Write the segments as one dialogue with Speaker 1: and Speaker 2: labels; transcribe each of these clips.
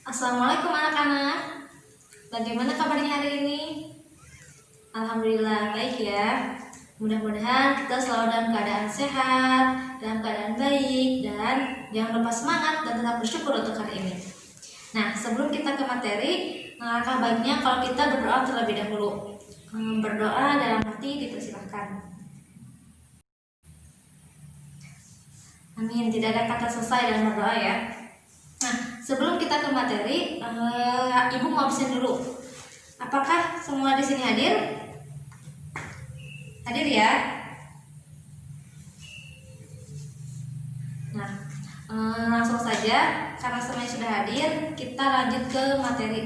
Speaker 1: Assalamualaikum anak-anak. Bagaimana kabarnya hari ini? Alhamdulillah baik ya. Mudah-mudahan kita selalu dalam keadaan sehat, dalam keadaan baik, dan jangan lupa semangat dan tetap bersyukur untuk hari ini. Nah, sebelum kita ke materi, alangkah baiknya kalau kita berdoa terlebih dahulu. Berdoa dalam hati dipersilahkan. Amin. Tidak ada kata selesai dalam berdoa ya. Nah, sebelum kita ke materi, Ibu mau absen dulu. Apakah semua di sini hadir? Hadir ya. Nah, langsung saja karena semuanya sudah hadir, kita lanjut ke materi.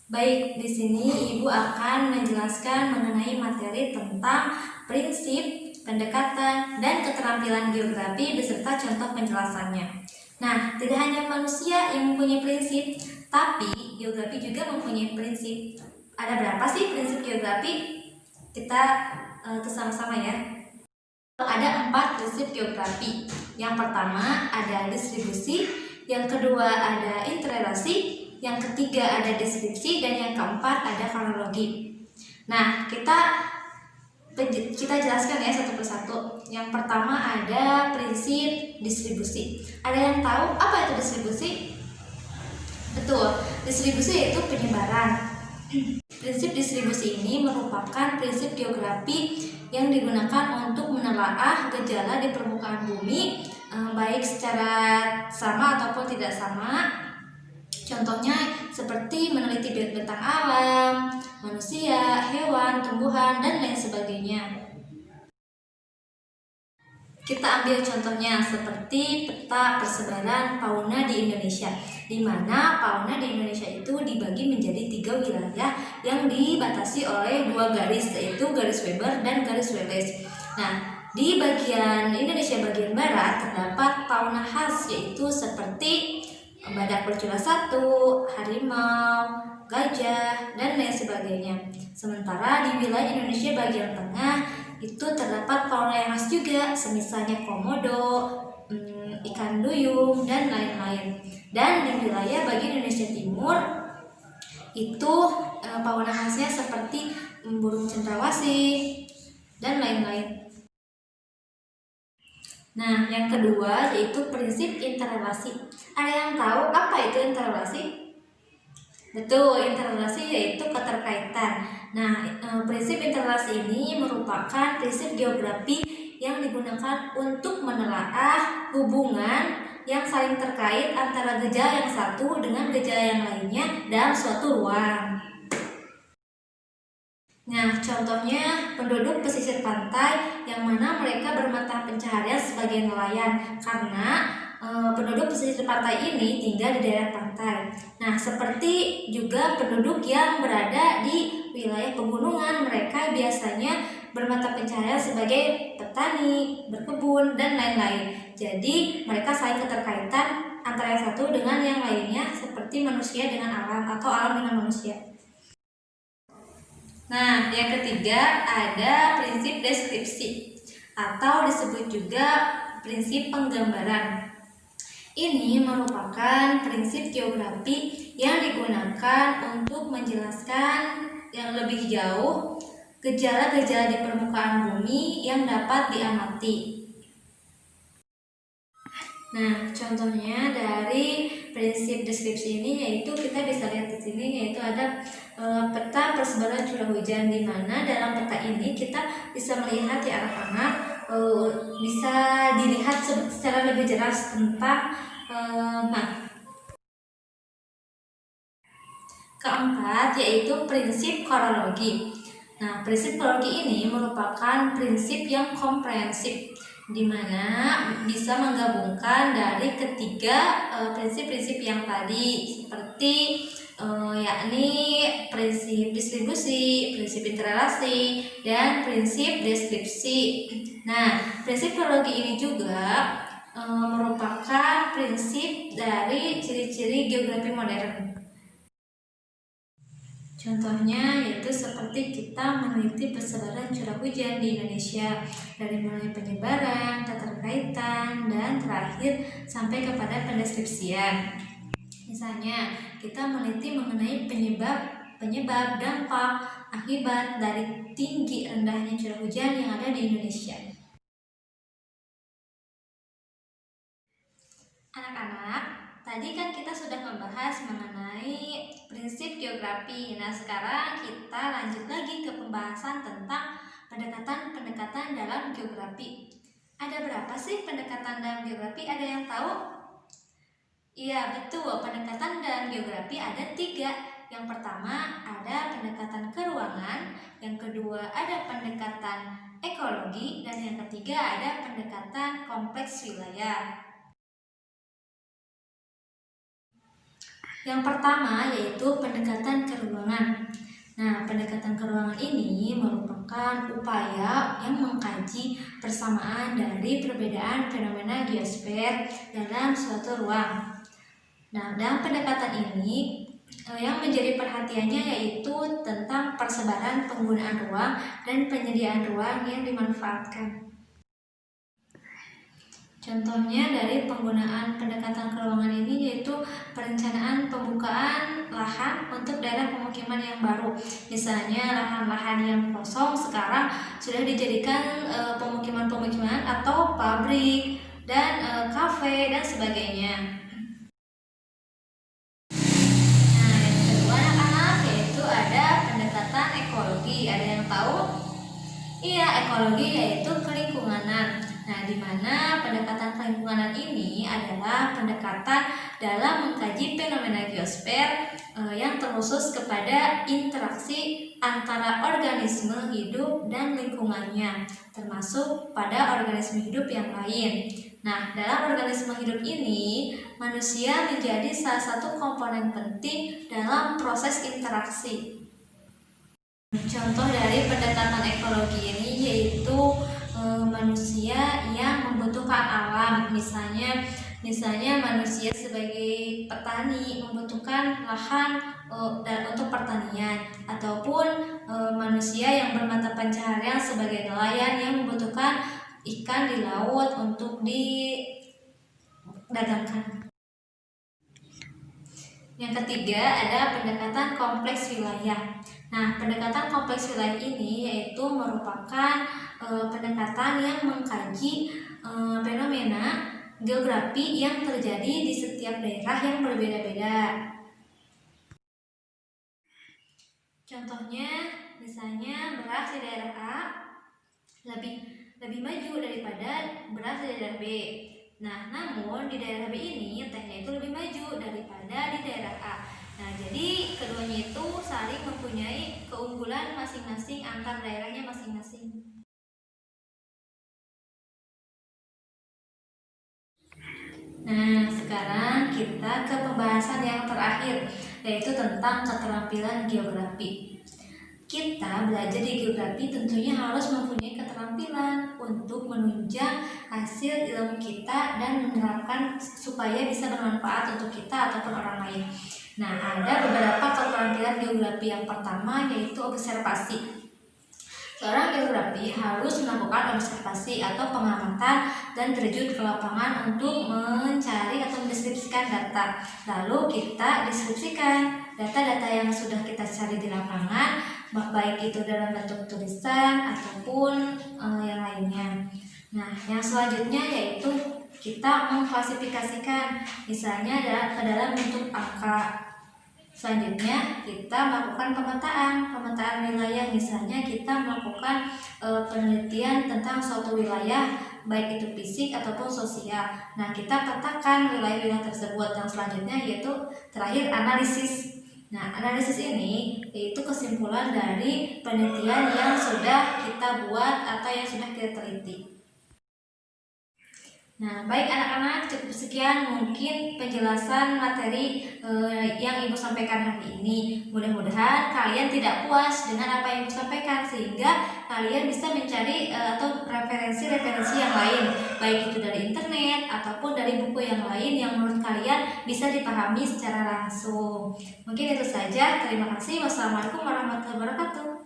Speaker 1: Baik, di sini Ibu akan menjelaskan mengenai materi tentang prinsip, pendekatan, dan keterampilan geografi beserta contoh penjelasannya. Nah, tidak hanya manusia yang mempunyai prinsip, tapi geografi juga mempunyai prinsip. Ada berapa sih prinsip geografi? Kita bersama-sama ya. Ada 4 prinsip geografi. Yang pertama ada distribusi, yang kedua ada interrelasi, yang ketiga ada deskripsi, dan yang keempat ada kronologi. Nah, kita jelaskan ya satu persatu. Yang pertama ada prinsip distribusi. Ada yang tahu apa itu distribusi? Betul, distribusi yaitu penyebaran. Prinsip distribusi ini merupakan prinsip geografi yang digunakan untuk menelaah gejala di permukaan bumi, baik secara sama ataupun tidak sama. Contohnya seperti meneliti bentang alam, manusia, hewan, tumbuhan, dan lain sebagainya. Kita ambil contohnya seperti peta persebaran fauna di Indonesia, di mana fauna di Indonesia itu dibagi menjadi 3 wilayah yang dibatasi oleh 2 garis, yaitu garis Weber dan garis Wallace. Nah, di bagian Indonesia bagian barat terdapat fauna khas, yaitu seperti badak bercula 1, harimau, gajah, dan lain sebagainya. Sementara di wilayah Indonesia bagian tengah itu terdapat fauna yang khas juga, semisalnya komodo, ikan duyung, dan lain-lain. Dan di wilayah bagian Indonesia Timur itu fauna khasnya seperti burung cendrawasih dan lain-lain. Nah, yang kedua yaitu prinsip interrelasi. Ada yang tahu apa itu interrelasi? Betul, interrelasi yaitu keterkaitan. Nah, prinsip interrelasi ini merupakan prinsip geografi yang digunakan untuk menelaah hubungan yang saling terkait antara gejala yang satu dengan gejala yang lainnya dalam suatu ruang. Nah, contohnya penduduk pesisir pantai yang mana mereka bermata pencaharian sebagai nelayan karena penduduk pesisir pantai ini tinggal di daerah pantai. Nah, seperti juga penduduk yang berada di wilayah pegunungan, mereka biasanya bermata pencaharian sebagai petani, berkebun, dan lain-lain. Jadi, mereka saling keterkaitan antara yang satu dengan yang lainnya seperti manusia dengan alam atau alam dengan manusia. Nah, yang ketiga ada prinsip deskripsi atau disebut juga prinsip penggambaran. Ini merupakan prinsip geografi yang digunakan untuk menjelaskan yang lebih jauh gejala-gejala di permukaan bumi yang dapat diamati. Nah, contohnya dari prinsip deskripsi ini yaitu kita bisa lihat di sini yaitu ada peta persebaran curah hujan, di mana dalam peta ini kita bisa melihat ya anak-anak bisa dilihat secara lebih jelas tentang keempat yaitu prinsip kronologi. Nah, prinsip kronologi ini merupakan prinsip yang komprehensif di mana bisa menggabungkan dari ketiga prinsip-prinsip yang tadi seperti yakni prinsip distribusi, prinsip interrelasi, dan prinsip deskripsi. Nah, prinsip kronologi ini juga merupakan prinsip dari ciri-ciri geografi modern. Contohnya yaitu seperti kita meneliti persebaran curah hujan di Indonesia dari mulai penyebaran, keterkaitan, dan terakhir sampai kepada pendeskripsian. Misalnya, kita meneliti mengenai penyebab, dampak, akibat dari tinggi rendahnya curah hujan yang ada di Indonesia. Anak-anak, tadi kan kita sudah membahas mengenai prinsip geografi. Nah, sekarang kita lanjut lagi ke pembahasan tentang pendekatan-pendekatan dalam geografi. Ada berapa sih pendekatan dalam geografi? Ada yang tahu? Iya, betul. Pendekatan dalam geografi ada 3. Yang pertama ada pendekatan keruangan, yang kedua ada pendekatan ekologi, dan yang ketiga ada pendekatan kompleks wilayah. Yang pertama yaitu pendekatan keruangan. Nah, pendekatan keruangan ini merupakan upaya yang mengkaji persamaan dari perbedaan fenomena geosfer dalam suatu ruang. Nah, dalam pendekatan ini yang menjadi perhatiannya yaitu tentang persebaran penggunaan ruang dan penyediaan ruang yang dimanfaatkan. Contohnya dari penggunaan pendekatan keruangan ini yaitu perencanaan pembukaan lahan untuk daerah pemukiman yang baru. Misalnya lahan-lahan yang kosong sekarang sudah dijadikan pemukiman-pemukiman atau pabrik dan kafe dan sebagainya. Nah, yang kedua anak-anak yaitu ada pendekatan ekologi. Ada yang tahu? Iya, ekologi yaitu kelingkunganan. Nah, di mana pendekatan kelingkunganan ini adalah pendekatan dalam mengkaji fenomena geosfer yang terkhusus kepada interaksi antara organisme hidup dan lingkungannya, termasuk pada organisme hidup yang lain. Nah, dalam organisme hidup ini, manusia menjadi salah satu komponen penting dalam proses interaksi. Contoh dari pendekatan ekologi ini yaitu manusia yang membutuhkan alam. Misalnya manusia sebagai petani membutuhkan lahan untuk pertanian, ataupun manusia yang bermata pencaharian sebagai nelayan yang membutuhkan ikan di laut untuk didagangkan. Yang ketiga ada pendekatan kompleks wilayah. Nah, pendekatan kompleks wilayah ini yaitu merupakan pendekatan yang mengkaji fenomena geografi yang terjadi di setiap daerah yang berbeda-beda. Contohnya, misalnya beras di daerah A lebih maju daripada beras di daerah B. Nah, namun di daerah B ini tehnya itu lebih maju daripada di daerah A. Nah, jadi keduanya itu saling mempunyai keunggulan masing-masing antar daerahnya masing-masing. Nah, sekarang kita ke pembahasan yang terakhir, yaitu tentang keterampilan geografi. Kita belajar di geografi tentunya harus mempunyai keterampilan untuk menunjang hasil ilmu kita dan menerapkan supaya bisa bermanfaat untuk kita ataupun orang lain. Nah, ada beberapa keterampilan geografi. Yang pertama yaitu observasi. Seorang geografi harus melakukan observasi atau pengamatan dan terjun ke lapangan untuk mencari atau mendeskripsikan data. Lalu kita deskripsikan data-data yang sudah kita cari di lapangan, baik itu dalam bentuk tulisan ataupun yang lainnya. Nah, yang selanjutnya yaitu kita mengklasifikasikan, misalnya ke dalam bentuk angka. Selanjutnya kita melakukan pemetaan wilayah, misalnya kita melakukan penelitian tentang suatu wilayah baik itu fisik ataupun sosial. Nah, kita petakan wilayah-wilayah tersebut. Yang selanjutnya yaitu terakhir analisis. Nah, analisis ini yaitu kesimpulan dari penelitian yang sudah kita buat atau yang sudah kita teliti. Nah, baik anak-anak, cukup sekian mungkin penjelasan materi yang Ibu sampaikan hari ini. Mudah-mudahan kalian tidak puas dengan apa yang Ibu sampaikan, sehingga kalian bisa mencari atau referensi-referensi yang lain, baik itu dari internet ataupun dari buku yang lain yang menurut kalian bisa dipahami secara langsung. Mungkin itu saja. Terima kasih. Wassalamualaikum warahmatullahi wabarakatuh.